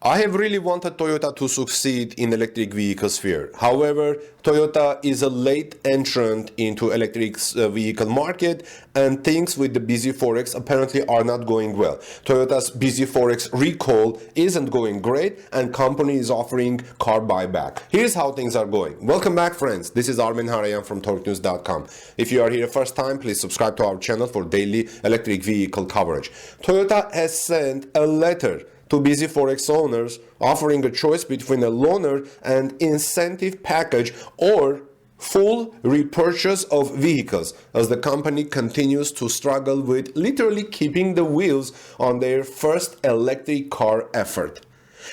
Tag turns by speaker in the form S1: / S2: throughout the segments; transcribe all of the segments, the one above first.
S1: I have really wanted Toyota to succeed in electric vehicle sphere. However, Toyota is a late entrant into electric vehicle market, and things with the bZ4X apparently are not going well. Toyota's bZ4X recall isn't going great, and company is offering car buyback. Here's how things are going. Welcome back, friends. This is Armen Harayan from TorqueNews.com. If you are here first time, please subscribe to our channel for daily electric vehicle coverage. Toyota has sent a letter to bZ4X owners offering a choice between a loaner and incentive package or full repurchase of vehicles, as the company continues to struggle with literally keeping the wheels on their first electric car effort.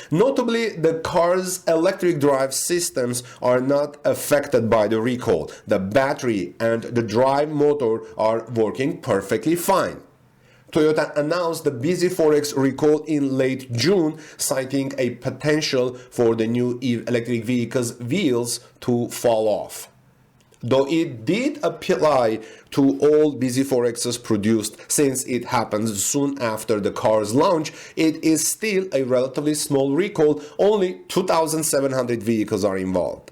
S1: Notably, the car's electric drive systems are not affected by the recall. The battery and the drive motor are working perfectly fine. Toyota announced the bZ4X recall in late June, citing a potential for the new electric vehicle's wheels to fall off. Though it did apply to all bZ4Xs produced since it happened soon after the car's launch, it is still a relatively small recall. Only 2,700 vehicles are involved.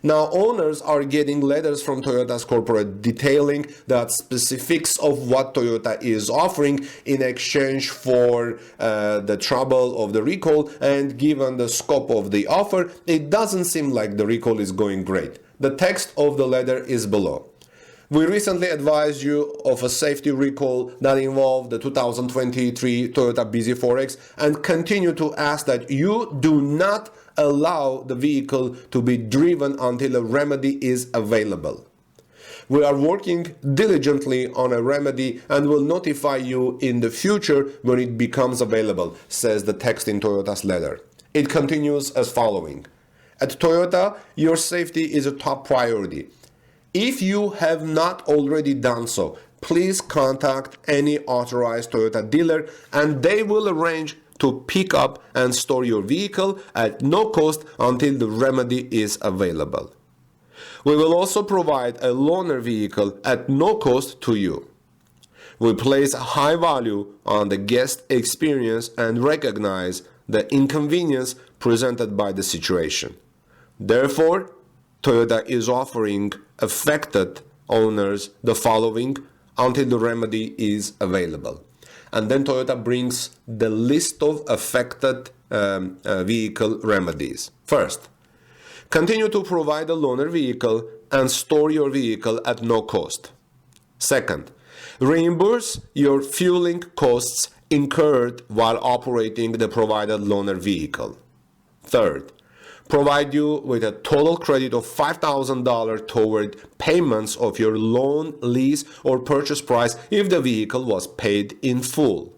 S1: Now, owners are getting letters from Toyota's corporate detailing the specifics of what Toyota is offering in exchange for the trouble of the recall, and given the scope of the offer, it doesn't seem like the recall is going great. The text of the letter is below. We recently advised you of a safety recall that involved the 2023 Toyota bZ4X and continue to ask that you do not allow the vehicle to be driven until a remedy is available. We are working diligently on a remedy and will notify you in the future when it becomes available, says the text in Toyota's letter. It continues as following. At Toyota, your safety is a top priority. If you have not already done so, please contact any authorized Toyota dealer and they will arrange to pick up and store your vehicle at no cost until the remedy is available. We will also provide a loaner vehicle at no cost to you. We place a high value on the guest experience and recognize the inconvenience presented by the situation. Therefore, Toyota is offering affected owners the following until the remedy is available. And then Toyota brings the list of affected vehicle remedies. First, continue to provide a loaner vehicle and store your vehicle at no cost. Second, reimburse your fueling costs incurred while operating the provided loaner vehicle. Third, provide you with a total credit of $5,000 toward payments of your loan, lease, or purchase price if the vehicle was paid in full.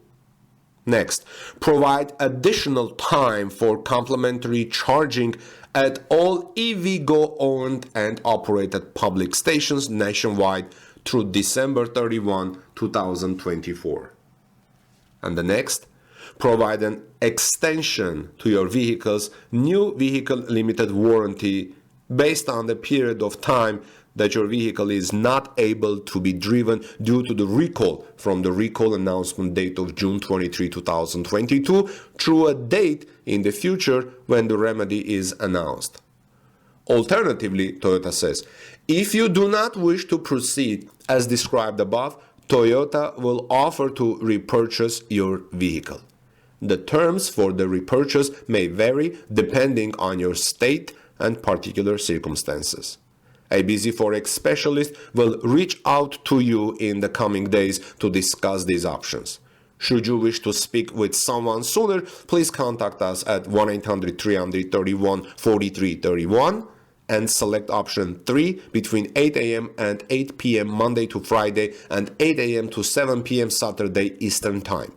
S1: Next, provide additional time for complimentary charging at all EVgo owned and operated public stations nationwide through December 31, 2024. And the next, provide an extension to your vehicle's new vehicle limited warranty based on the period of time that your vehicle is not able to be driven due to the recall from the recall announcement date of June 23, 2022 through a date in the future when the remedy is announced. Alternatively, Toyota says, if you do not wish to proceed as described above, Toyota will offer to repurchase your vehicle. The terms for the repurchase may vary depending on your state and particular circumstances. A bZ4X specialist will reach out to you in the coming days to discuss these options. Should you wish to speak with someone sooner, please contact us at 1-800-331-4331 and select option 3 between 8 a.m. and 8 p.m. Monday to Friday and 8 a.m. to 7 p.m. Saturday Eastern Time.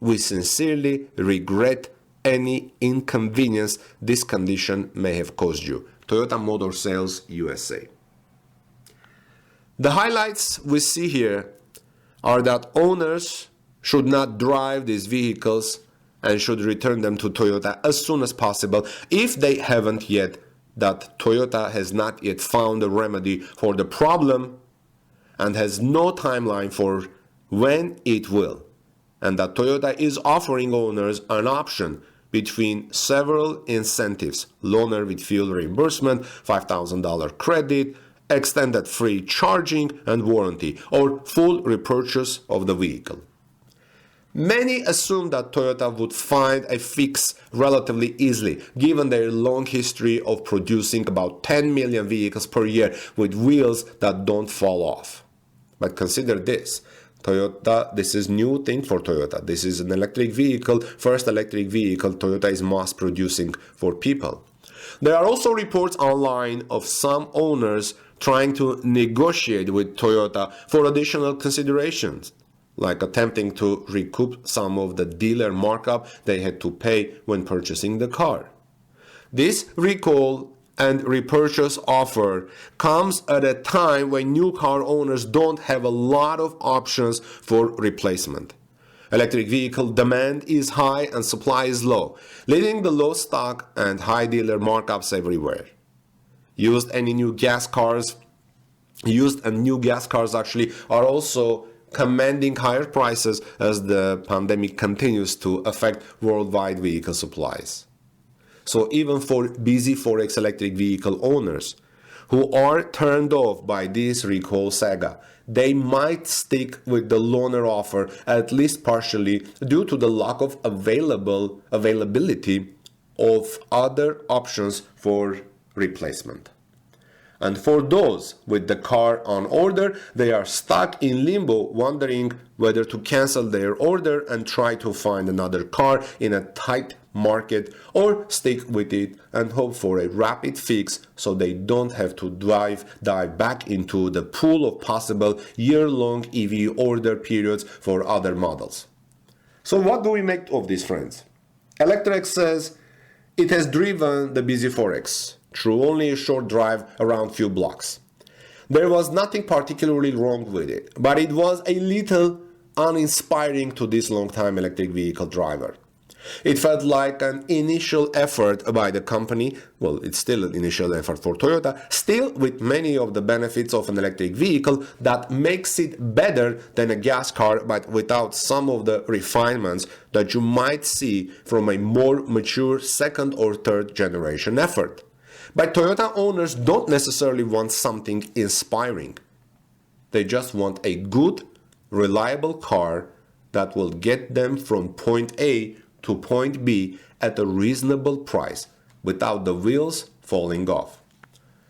S1: We sincerely regret any inconvenience this condition may have caused you. Toyota Motor Sales USA. The highlights we see here are that owners should not drive these vehicles and should return them to Toyota as soon as possible if they haven't yet, that Toyota has not yet found a remedy for the problem and has no timeline for when it will, and that Toyota is offering owners an option between several incentives: loaner with fuel reimbursement, $5,000 credit, extended free charging and warranty, or full repurchase of the vehicle. Many assumed that Toyota would find a fix relatively easily, given their long history of producing about 10 million vehicles per year with wheels that don't fall off. But consider this. Toyota, this is new thing for Toyota. This is an electric vehicle, first electric vehicle Toyota is mass producing for people. There are also reports online of some owners trying to negotiate with Toyota for additional considerations, like attempting to recoup some of the dealer markup they had to pay when purchasing the car. This recall and repurchase offer comes at a time when new car owners don't have a lot of options for replacement. Electric vehicle demand is high and supply is low, leading to low stock and high dealer markups everywhere. Used and new gas cars actually are also commanding higher prices as the pandemic continues to affect worldwide vehicle supplies. So even for bZ4X electric vehicle owners who are turned off by this recall saga, they might stick with the loaner offer at least partially due to the lack of availability of other options for replacement. And for those with the car on order, they are stuck in limbo, wondering whether to cancel their order and try to find another car in a tight market, or stick with it and hope for a rapid fix so they don't have to dive back into the pool of possible year-long EV order periods for other models. So what do we make of this, friends? Electrex says it has driven the bZ4X through only a short drive around few blocks. There was nothing particularly wrong with it, but it was a little uninspiring to this long-time electric vehicle driver. It felt like an initial effort by the company, well, it's still an initial effort for Toyota, still with many of the benefits of an electric vehicle that makes it better than a gas car, but without some of the refinements that you might see from a more mature second or third generation effort. But Toyota owners don't necessarily want something inspiring. They just want a good, reliable car that will get them from point A to point B at a reasonable price without the wheels falling off.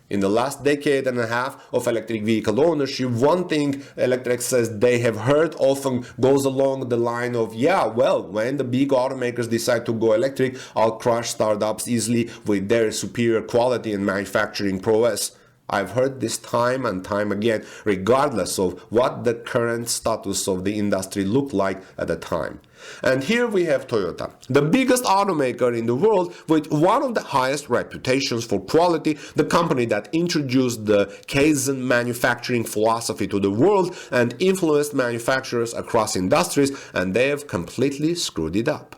S1: In the last decade and a half of electric vehicle ownership, one thing Electrex says they have heard often goes along the line of, yeah, well, when the big automakers decide to go electric, I'll crush startups easily with their superior quality and manufacturing prowess. I've heard this time and time again, regardless of what the current status of the industry looked like at the time. And here we have Toyota, the biggest automaker in the world with one of the highest reputations for quality, the company that introduced the Kaizen manufacturing philosophy to the world and influenced manufacturers across industries, and they have completely screwed it up.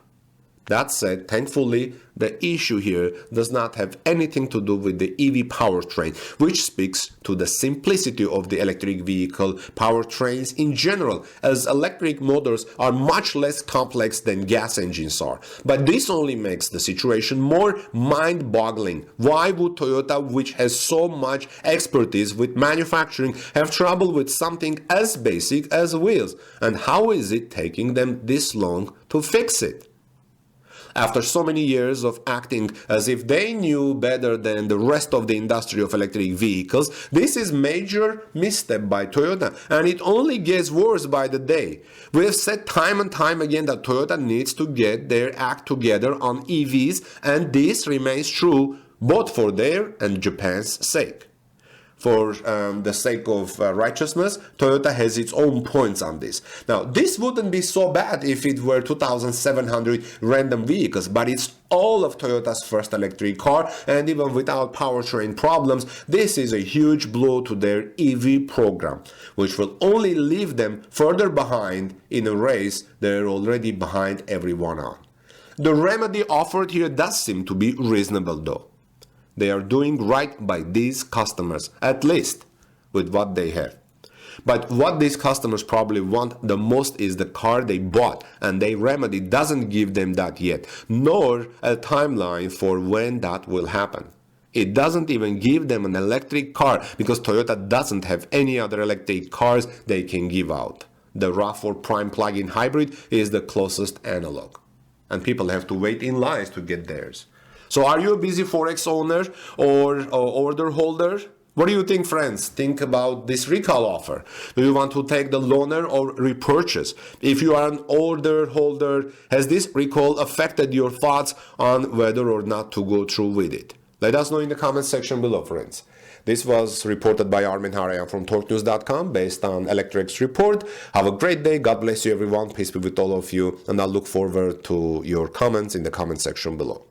S1: That said, thankfully, the issue here does not have anything to do with the EV powertrain, which speaks to the simplicity of the electric vehicle powertrains in general, as electric motors are much less complex than gas engines are. But this only makes the situation more mind-boggling. Why would Toyota, which has so much expertise with manufacturing, have trouble with something as basic as wheels? And how is it taking them this long to fix it? After so many years of acting as if they knew better than the rest of the industry of electric vehicles, this is a major misstep by Toyota, and it only gets worse by the day. We have said time and time again that Toyota needs to get their act together on EVs, and this remains true both for their and Japan's sake. For the sake of righteousness, Toyota has its own points on this. Now, this wouldn't be so bad if it were 2,700 random vehicles, but it's all of Toyota's first electric car, and even without powertrain problems, this is a huge blow to their EV program, which will only leave them further behind in a race they're already behind everyone on. The remedy offered here does seem to be reasonable though. They are doing right by these customers, at least with what they have. But what these customers probably want the most is the car they bought, and their remedy doesn't give them that yet, nor a timeline for when that will happen. It doesn't even give them an electric car because Toyota doesn't have any other electric cars they can give out. The RAV4 Prime plug-in hybrid is the closest analog, and people have to wait in lines to get theirs. So are you a bZ4X owner or order holder? What do you think, friends? Think about this recall offer. Do you want to take the loaner or repurchase? If you are an order holder, has this recall affected your thoughts on whether or not to go through with it? Let us know in the comment section below, friends. This was reported by Armin Harayan from TorqueNews.com based on Electric's report. Have a great day. God bless you, everyone. Peace be with all of you. And I look forward to your comments in the comment section below.